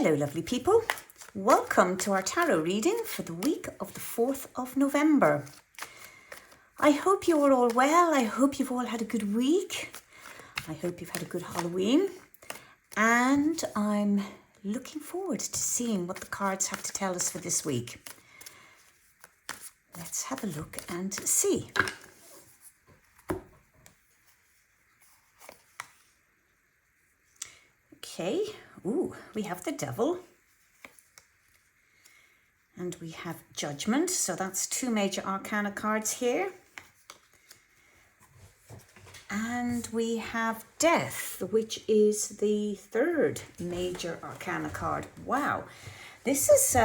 Hello lovely people, welcome to our tarot reading for the week of the 4th of November. I hope you're all well, I hope you've all had a good week, I hope you've had a good Halloween, and I'm looking forward to seeing what the cards have to tell us for this week. Let's have a look and see. Okay, ooh, we have the Devil and we have Judgment, so that's two major arcana cards here. And we have Death, which is the third major arcana card. Wow, this is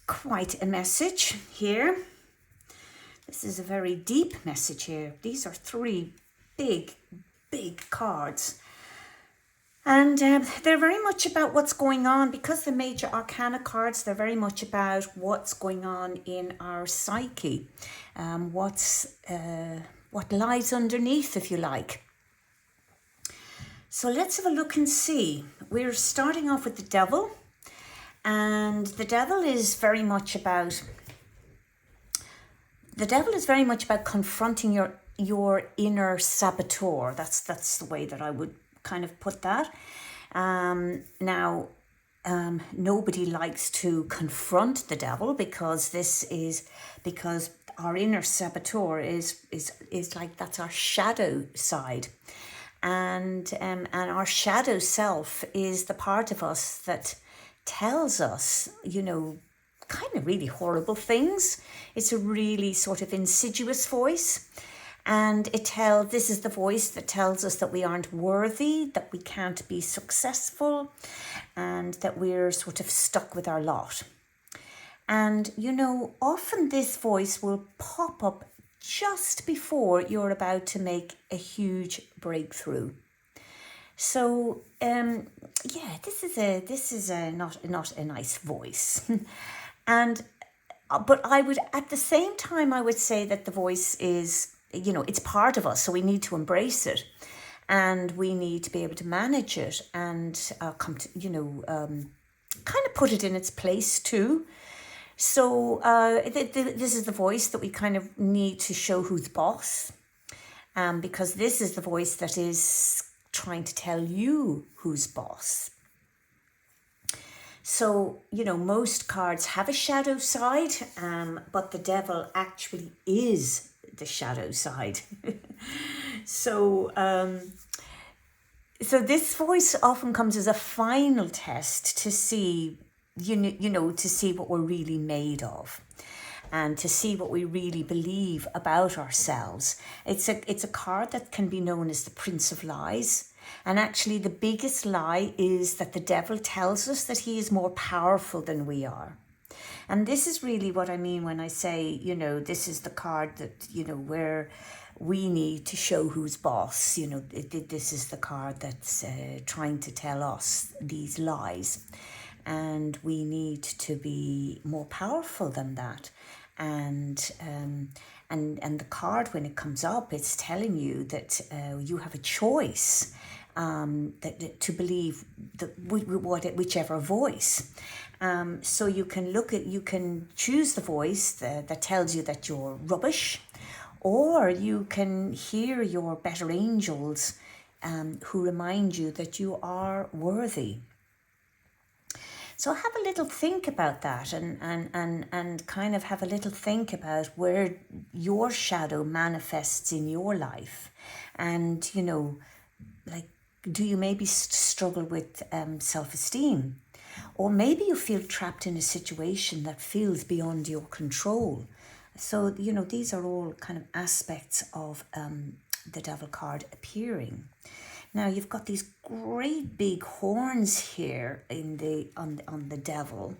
quite a message here. This is a very deep message here. These are three big cards, and they're very much about what's going on. Because the major arcana cards, they're very much about what's going on in our psyche, what lies underneath, if you like. So let's have a look and see. We're starting off with the Devil, and the Devil is very much about confronting your inner saboteur. That's the way that I would kind of put that. Nobody likes to confront the Devil because our inner saboteur is like, that's our shadow side, and our shadow self is the part of us that tells us, kind of really horrible things. It's a really sort of insidious voice. And this is the voice that tells us that we aren't worthy, that we can't be successful, and that we're sort of stuck with our lot. And, often this voice will pop up just before you're about to make a huge breakthrough. So, this is not a nice voice. But at the same time, I would say that the voice is, it's part of us, so we need to embrace it, and we need to be able to manage it and kind of put it in its place too. So this is the voice that we kind of need to show who's boss, because this is the voice that is trying to tell you who's boss. So, most cards have a shadow side, but the Devil actually is the shadow side. So this voice often comes as a final test to see, to see what we're really made of, and to see what we really believe about ourselves. It's a card that can be known as the Prince of Lies. And actually the biggest lie is that the Devil tells us that he is more powerful than we are. And this is really what I mean when I say, this is the card that, where we need to show who's boss. This is the card that's trying to tell us these lies. And we need to be more powerful than that. And the card, when it comes up, it's telling you that you have a choice. To believe whichever voice. So you can choose the voice that tells you that you're rubbish, or you can hear your better angels who remind you that you are worthy. So have a little think about that, and kind of have a little think about where your shadow manifests in your life. And, do you maybe struggle with self-esteem? Or maybe you feel trapped in a situation that feels beyond your control. So, these are all kind of aspects of the Devil card appearing. Now, you've got these great big horns here on the Devil.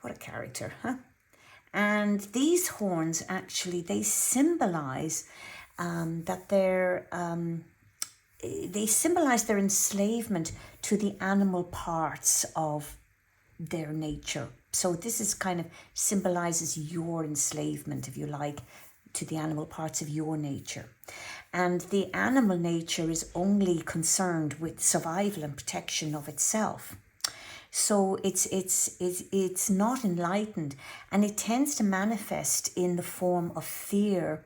What a character, huh? And these horns, actually, they symbolize that they symbolize their enslavement to the animal parts of their nature. So this is kind of symbolizes your enslavement, if you like, to the animal parts of your nature. And the animal nature is only concerned with survival and protection of itself. So it's not enlightened, and it tends to manifest in the form of fear,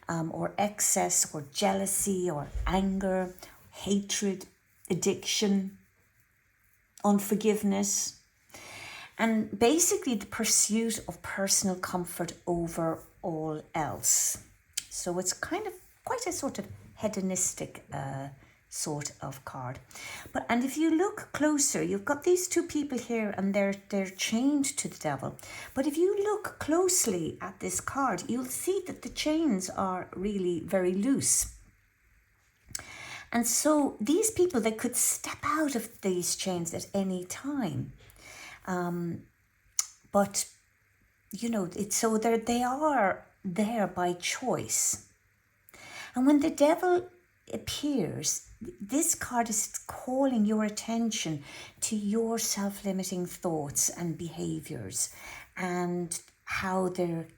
or excess, or jealousy, or anger, hatred, addiction, unforgiveness, and basically the pursuit of personal comfort over all else. So it's kind of quite a sort of hedonistic sort of card. And if you look closer, you've got these two people here, and they're chained to the devil. But if you look closely at this card, you'll see that the chains are really very loose. And so these people, they could step out of these chains at any time. But they are there by choice. And when the devil appears, this card is calling your attention to your self-limiting thoughts and behaviors, and how they're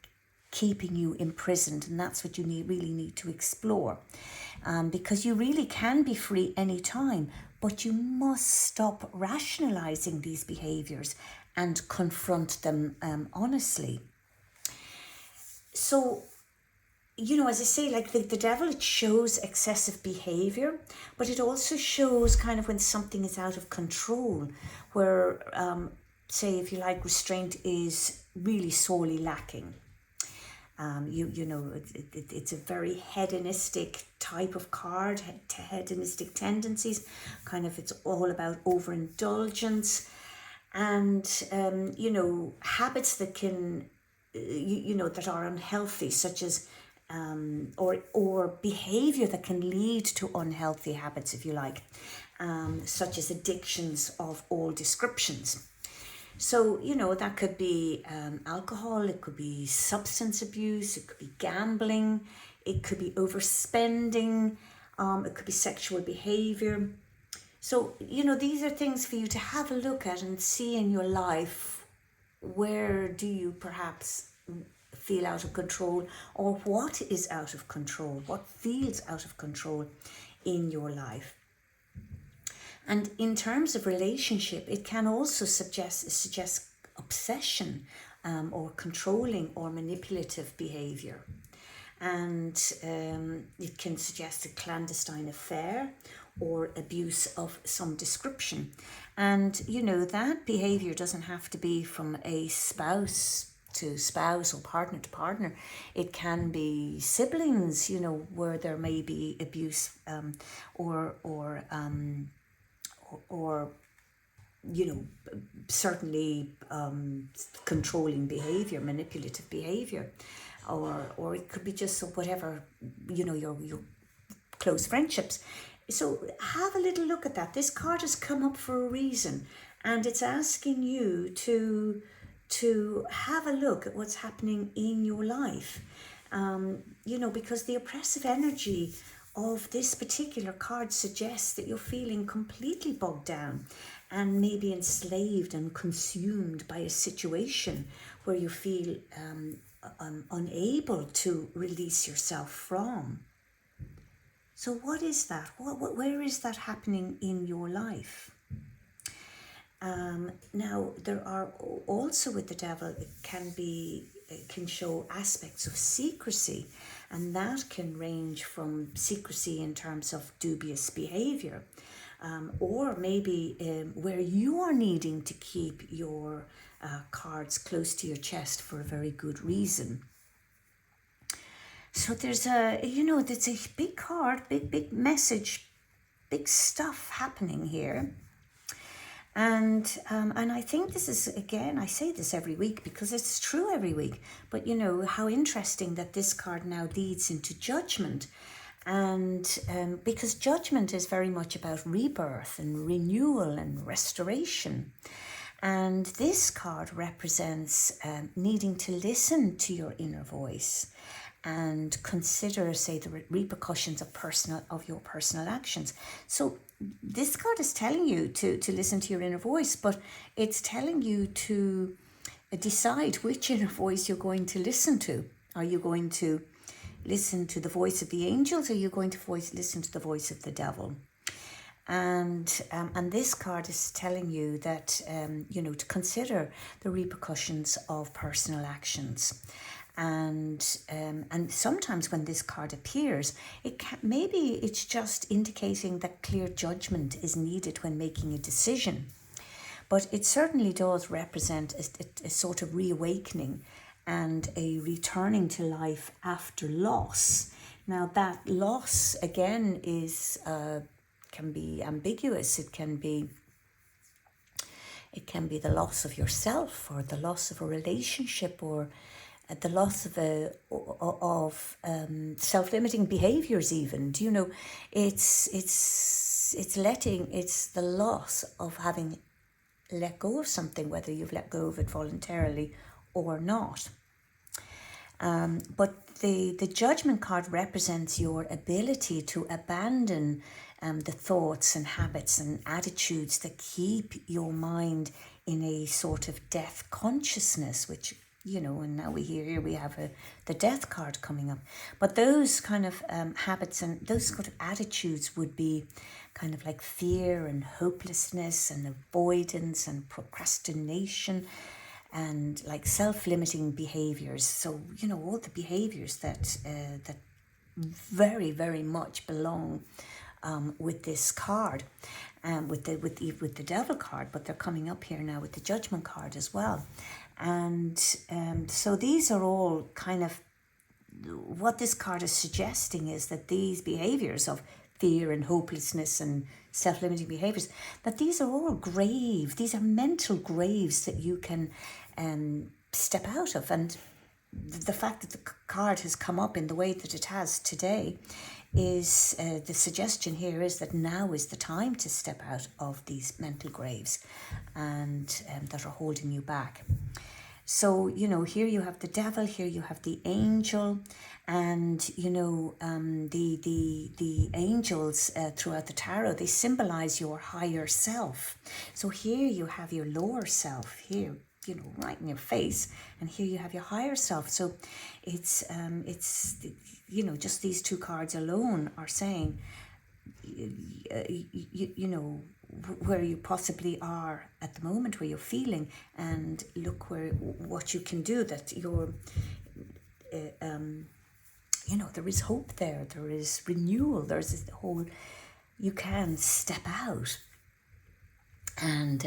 keeping you imprisoned. And that's what you really need to explore, because you really can be free anytime, but you must stop rationalizing these behaviors and confront them honestly. So, as I say, like the devil, it shows excessive behavior, but it also shows kind of when something is out of control, where, say, if you like, restraint is really sorely lacking. It's a very hedonistic type of card, hedonistic tendencies. Kind of, it's all about overindulgence, and habits that can, that are unhealthy, such as or behavior that can lead to unhealthy habits, if you like, such as addictions of all descriptions. So, that could be alcohol, it could be substance abuse, it could be gambling, it could be overspending, it could be sexual behavior. So, these are things for you to have a look at and see in your life. Where do you perhaps feel out of control, or what is out of control? What feels out of control in your life? And in terms of relationship, it can also suggest obsession, or controlling or manipulative behavior. And it can suggest a clandestine affair or abuse of some description. And, that behavior doesn't have to be from a spouse to spouse or partner to partner. It can be siblings, where there may be abuse, or certainly controlling behavior, manipulative behavior, or it could be just whatever, your close friendships. So have a little look at that. This card has come up for a reason, and it's asking you to have a look at what's happening in your life, because the oppressive energy of this particular card suggests that you're feeling completely bogged down and maybe enslaved and consumed by a situation where you feel unable to release yourself from. So what is that? Where is that happening in your life? Now, there are also, with the devil, it can show aspects of secrecy, and that can range from secrecy in terms of dubious behavior, or maybe where you are needing to keep your cards close to your chest for a very good reason. So there's it's a big card, big message, big stuff happening here. And I think this is, again, I say this every week because it's true every week, but how interesting that this card now leads into judgment. And because judgment is very much about rebirth and renewal and restoration. And this card represents needing to listen to your inner voice and consider, say, the repercussions of your personal actions. So this card is telling you to listen to your inner voice, but it's telling you to decide which inner voice you're going to listen to. Are you going to listen to the voice of the angels, or are you going to listen to the voice of the devil? And this card is telling you that, to consider the repercussions of personal actions. And sometimes when this card appears, maybe it's just indicating that clear judgment is needed when making a decision. But it certainly does represent a sort of reawakening and a returning to life after loss. Now, that loss again can be ambiguous. It can be the loss of yourself, or the loss of a relationship, or the loss of self-limiting behaviors. Even, do you know? It's the loss of having let go of something, whether you've let go of it voluntarily or not. But the judgment card represents your ability to abandon the thoughts and habits and attitudes that keep your mind in a sort of death consciousness, which, and now we have the death card coming up. But those kind of habits and those sort of attitudes would be kind of like fear and hopelessness and avoidance and procrastination, and like self-limiting behaviors. So, all the behaviors that very, very much belong with this card, with the devil card, but they're coming up here now with the judgment card as well. And so these are all kind of what this card is suggesting, is that these behaviors of fear and hopelessness and self-limiting behaviors, that these are all graves. These are mental graves that you can step out of. And the fact that the card has come up in the way that it has today is the suggestion here is that now is the time to step out of these mental graves and that are holding you back. So, here you have the devil, here you have the angel, and, the angels throughout the tarot, they symbolize your higher self. So here you have your lower self here, right in your face, and here you have your higher self. So it's just these two cards alone are saying, where you possibly are at the moment, where you're feeling, and look what you can do, that you're there is hope there is renewal, there's this whole, you can step out. And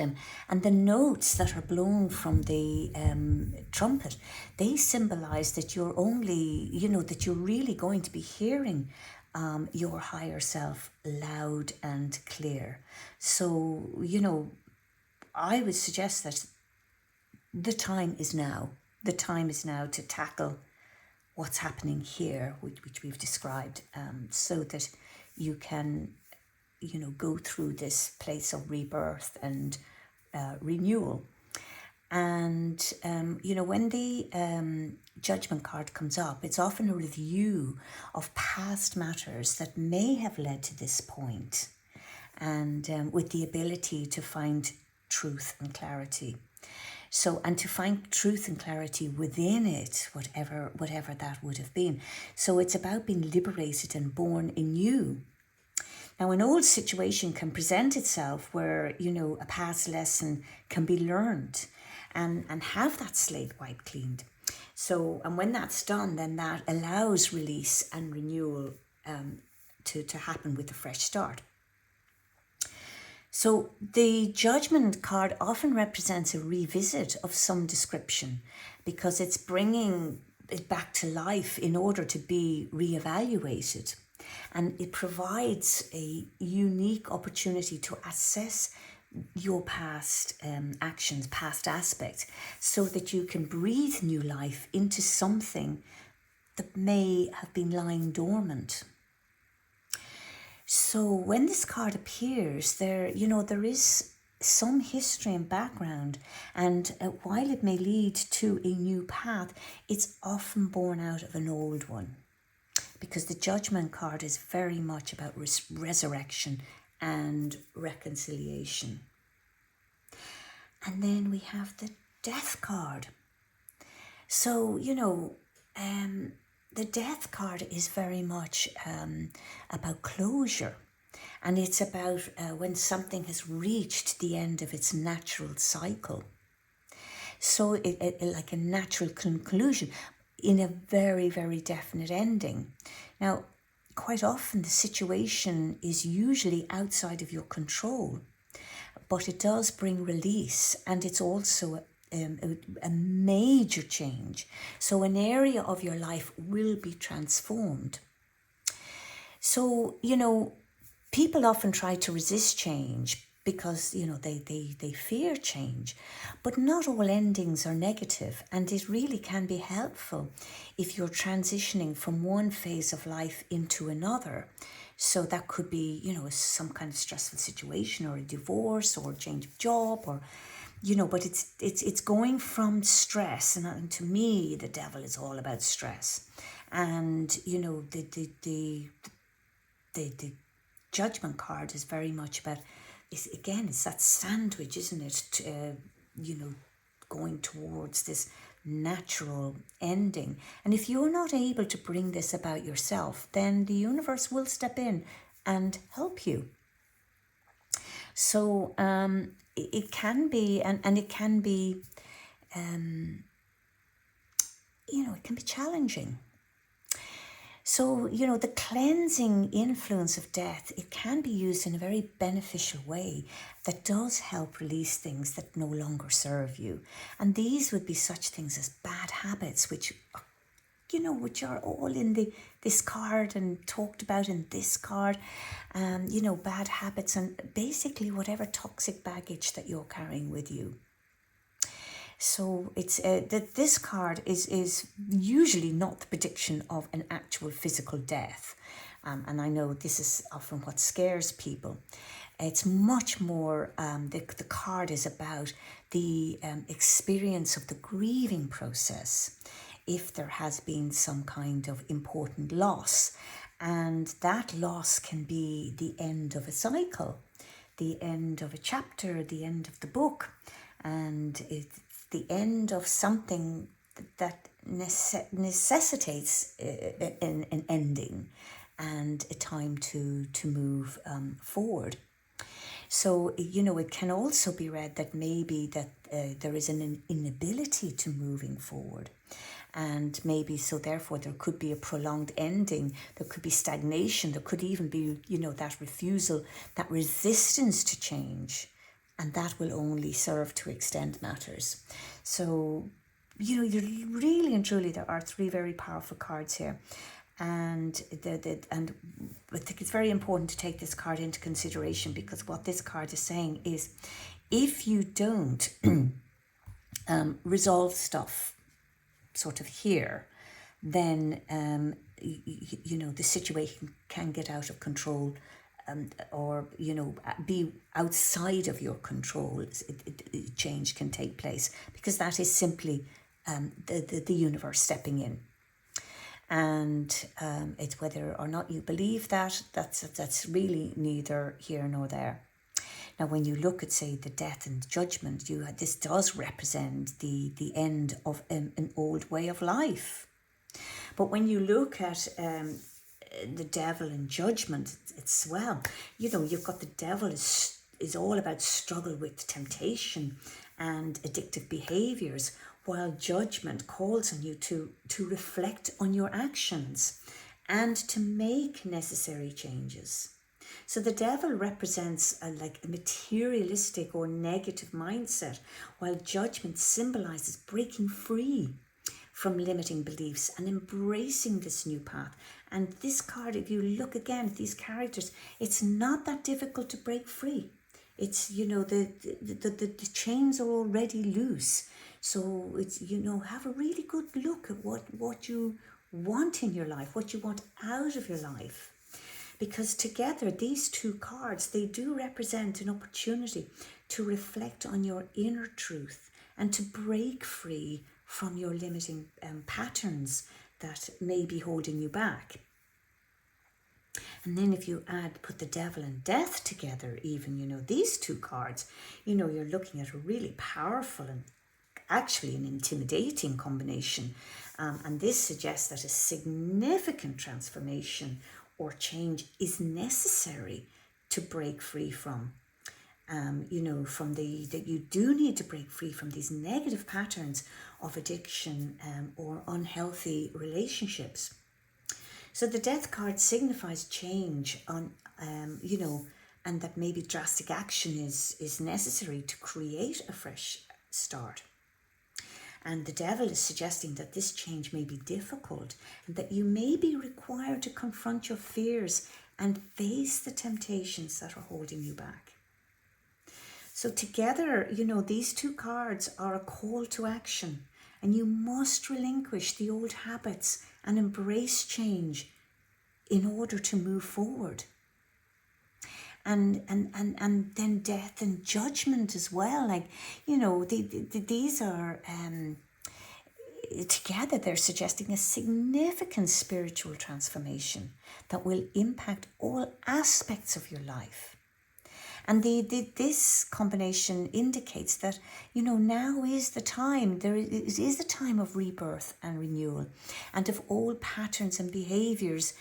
the notes that are blown from the trumpet, they symbolize that you're only, that you're really going to be hearing your higher self loud and clear. So, I would suggest that the time is now. The time is now to tackle what's happening here, which we've described, so that you can, go through this place of rebirth and renewal. And, when the judgment card comes up, it's often a review of past matters that may have led to this point, and with the ability to find truth and clarity. So, and to find truth and clarity within it, whatever that would have been. So it's about being liberated and born anew. Now, an old situation can present itself where, a past lesson can be learned and have that slate wiped cleaned. So, and when that's done, then that allows release and renewal to happen with a fresh start. So the judgment card often represents a revisit of some description, because it's bringing it back to life in order to be reevaluated. And it provides a unique opportunity to assess your past actions, past aspects, so that you can breathe new life into something that may have been lying dormant. So when this card appears, there is some history and background, and while it may lead to a new path, it's often born out of an old one, because the judgment card is very much about resurrection and reconciliation. And then we have the death card. So, the death card is very much about closure. And it's about when something has reached the end of its natural cycle. So it like a natural conclusion in a very, very definite ending. Now, quite often the situation is usually outside of your control, but it does bring release, and it's also a major change. So an area of your life will be transformed. So, people often try to resist change because, they fear change. But not all endings are negative, and it really can be helpful if you're transitioning from one phase of life into another. So that could be, some kind of stressful situation, or a divorce, or a change of job, or but it's going from stress, and to me the devil is all about stress. And the judgment card is very much about, it's that sandwich, isn't it? Going towards this natural ending. And if you're not able to bring this about yourself, then the universe will step in and help you. So it can be, and it can be, it can be challenging. So, the cleansing influence of death, it can be used in a very beneficial way that does help release things that no longer serve you. And these would be such things as bad habits, which are all in this card and talked about in this card. Bad habits, and basically whatever toxic baggage that you're carrying with you. So it's that this card is usually not the prediction of an actual physical death. And I know this is often what scares people. It's much more, the card is about the experience of the grieving process, if there has been some kind of important loss. And that loss can be the end of a cycle, the end of a chapter, the end of the book, and it's the end of something that necessitates an ending and a time to move forward. So, it can also be read that maybe that there is an inability to moving forward. And maybe so therefore there could be a prolonged ending, there could be stagnation, there could even be, that refusal, that resistance to change. And that will only serve to extend matters. So, you're really and truly, there are three very powerful cards here. And and I think it's very important to take this card into consideration, because what this card is saying is, if you don't resolve stuff sort of here, then the situation can get out of control, or be outside of your control. Change can take place, because that is simply the universe stepping in. And it's whether or not you believe that's really neither here nor there. Now, when you look at, say, the death and judgment, this does represent the end of an old way of life. But when you look at the devil and judgment, it's you've got the devil is all about struggle with temptation and addictive behaviors, while judgment calls on you to reflect on your actions and to make necessary changes. So the devil represents a materialistic or negative mindset, while judgment symbolizes breaking free from limiting beliefs and embracing this new path. And this card, if you look again at these characters, it's not that difficult to break free. It's, the chains are already loose. So it's, have a really good look at what you want in your life, what you want out of your life. Because together, these two cards, they do represent an opportunity to reflect on your inner truth and to break free from your limiting patterns that may be holding you back. And then if you put the devil and death together, even, these two cards, you're looking at a really powerful and actually an intimidating combination. And this suggests that a significant transformation or change is necessary to break free from. That you do need to break free from these negative patterns of addiction or unhealthy relationships. So the death card signifies change and that maybe drastic action is necessary to create a fresh start. And the devil is suggesting that this change may be difficult and that you may be required to confront your fears and face the temptations that are holding you back. So together, these two cards are a call to action, and you must relinquish the old habits and embrace change in order to move forward. And then death and judgment as well. These are together, they're suggesting a significant spiritual transformation that will impact all aspects of your life. And this combination indicates that, now is the time. It is a time of rebirth and renewal, and of old patterns and behaviors,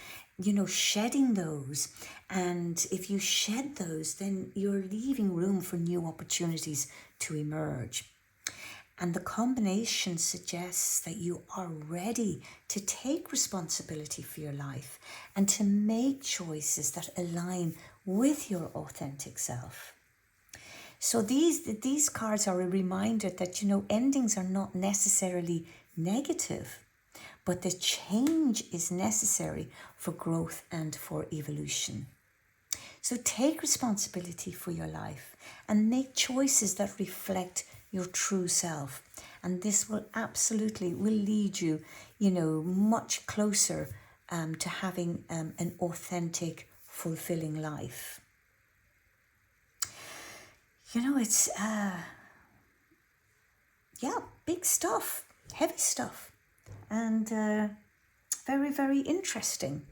shedding those. And if you shed those, then you're leaving room for new opportunities to emerge. And the combination suggests that you are ready to take responsibility for your life and to make choices that align with your authentic self. So these cards are a reminder that, endings are not necessarily negative, but the change is necessary for growth and for evolution. So take responsibility for your life and make choices that reflect your true self. And this will lead you, much closer to having an authentic, fulfilling life. It's, big stuff, heavy stuff, and very, very interesting.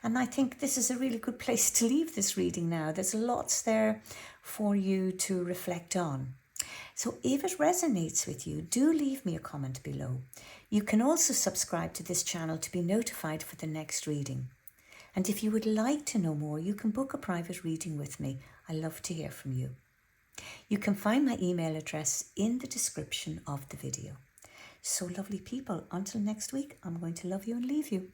And I think this is a really good place to leave this reading now. There's lots there for you to reflect on. So if it resonates with you, do leave me a comment below. You can also subscribe to this channel to be notified for the next reading. And if you would like to know more, you can book a private reading with me. I love to hear from you. You can find my email address in the description of the video. So lovely people, until next week, I'm going to love you and leave you.